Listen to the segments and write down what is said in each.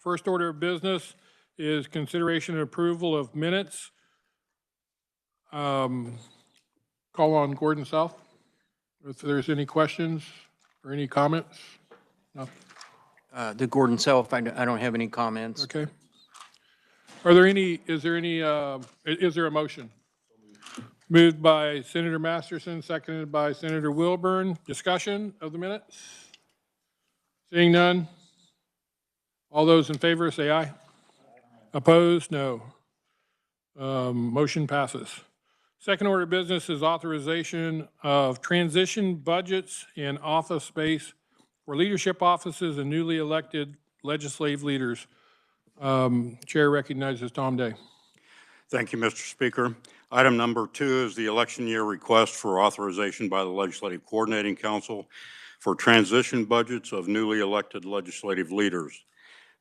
First order of business is consideration and approval of minutes. Call on Gordon South. If there's any questions or any comments? No? The Gordon Self, I don't have any comments. Okay. Are there any, is there a motion? Moved by Senator Masterson, seconded by Senator Wilburn. Discussion of the minutes? Seeing none? All those in favor say aye. Opposed? No. Motion passes. Second order of business is authorization of transition budgets and office space for leadership offices and newly elected legislative leaders. Chair recognizes Tom Day. Thank you, Mr. Speaker. Item number 2 is the election year request for authorization by the Legislative Coordinating Council for transition budgets of newly elected legislative leaders.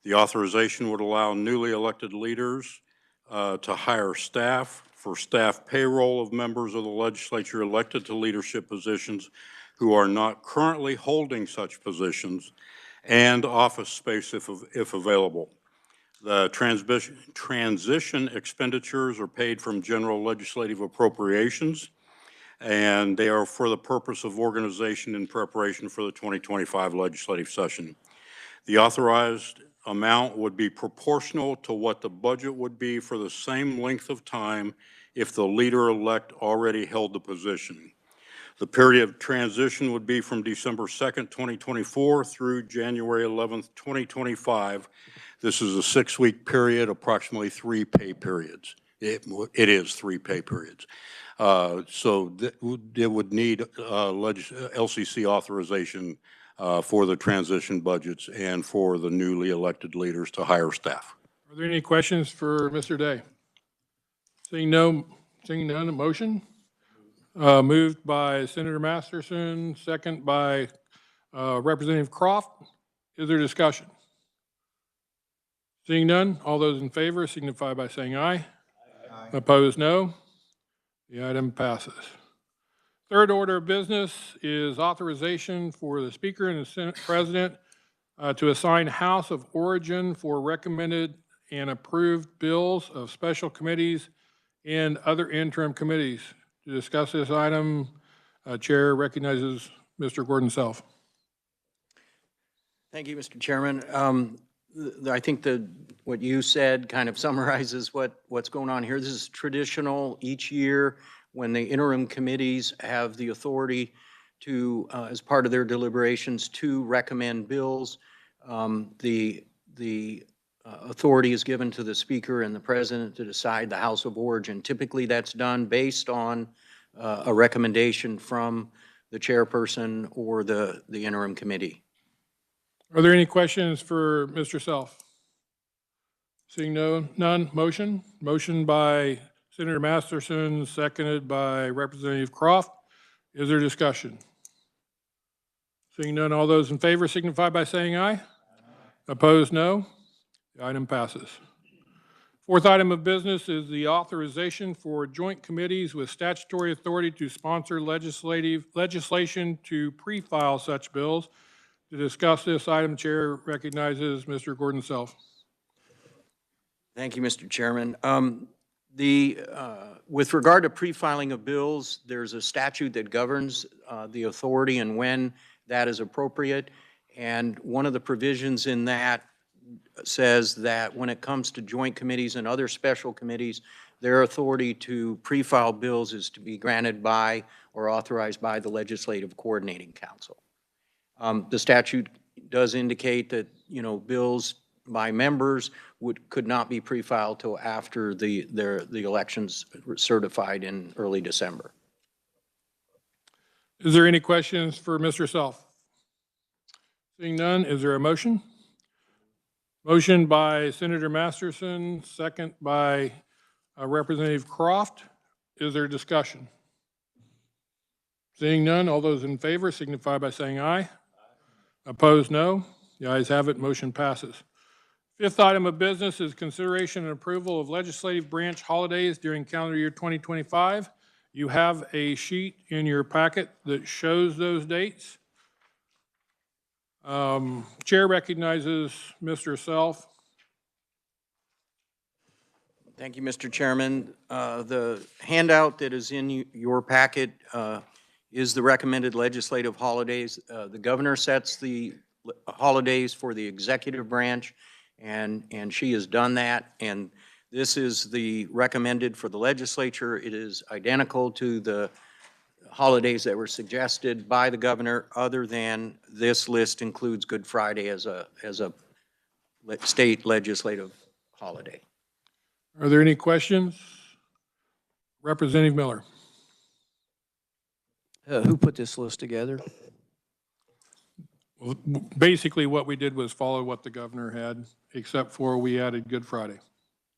The authorization would allow newly elected leaders to hire staff for staff payroll of members of the legislature elected to leadership positions who are not currently holding such positions, and office space if available. The transition expenditures are paid from general legislative appropriations, and they are for the purpose of organization in preparation for the 2025 legislative session. The authorized amount would be proportional to what the budget would be for the same length of time if the leader-elect already held the position. The period of transition would be from December 2nd, 2024 through January 11th, 2025. This is a 6-week period, approximately 3 pay periods. It is 3 pay periods. So it would need LCC authorization for the transition budgets and for the newly elected leaders to hire staff. Are there any questions for Mr. Day? Seeing none, a motion? Moved by Senator Masterson, second by Representative Croft. Is there discussion? Seeing none, all those in favor signify by saying aye. Aye. Opposed, no. The item passes. Third order of business is authorization for the Speaker and the Senate President to assign House of Origin for recommended and approved bills of special committees and other interim committees. To discuss this item, Chair recognizes Mr. Gordon Self. Thank you, Mr. Chairman. I think what you said kind of summarizes what's going on here. This is traditional each year when the interim committees have the authority to, as part of their deliberations, to recommend bills. The authority is given to the Speaker and the President to decide the House of Origin. Typically, that's done based on a recommendation from the chairperson or the interim committee. Are there any questions for Mr. Self? Seeing none, motion? Motion by Senator Masterson, seconded by Representative Croft. Is there discussion? Seeing none, all those in favor signify by saying aye. Aye. Opposed, no. The item passes. Fourth item of business is the authorization for joint committees with statutory authority to sponsor legislation to pre-file such bills. To discuss this item, Chair recognizes Mr. Gordon Self. Thank you, Mr. Chairman. With regard to pre-filing of bills, there's a statute that governs the authority and when that is appropriate. And one of the provisions in that says that when it comes to joint committees and other special committees, their authority to pre-file bills is to be granted by or authorized by the Legislative Coordinating Council. The statute does indicate that, bills by members could not be pre-filed till after the elections were certified in early December. Is there any questions for Mr. Self? Seeing none, is there a motion? Motion by Senator Masterson, second by Representative Croft. Is there discussion? Seeing none, all those in favor signify by saying aye. Opposed, no. The ayes have it, motion passes. Fifth item of business is consideration and approval of legislative branch holidays during calendar year 2025. You have a sheet in your packet that shows those dates. Chair recognizes Mr. Self. Thank you, Mr. Chairman. The handout that is in your packet is the recommended legislative holidays. The governor sets the holidays for the executive branch, and she has done that. And this is the recommended for the legislature. It is identical to the holidays that were suggested by the governor, other than this list includes Good Friday as a state legislative holiday. Are there any questions? Representative Miller. Who put this list together? Well, basically, what we did was follow what the governor had, except for we added Good Friday.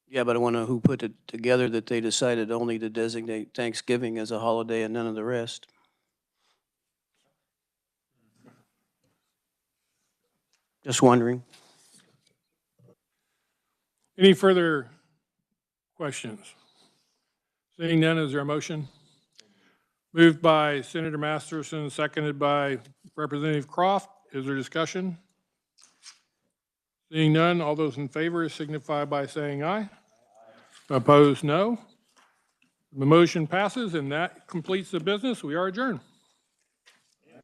Yeah, but I want to know who put it together that they decided only to designate Thanksgiving as a holiday and none of the rest. Just wondering. Any further questions? Seeing none, is there a motion? Moved by Senator Masterson, seconded by Representative Croft. Is there discussion? Seeing none, all those in favor signify by saying aye. Opposed, no. The motion passes, and that completes the business. We are adjourned.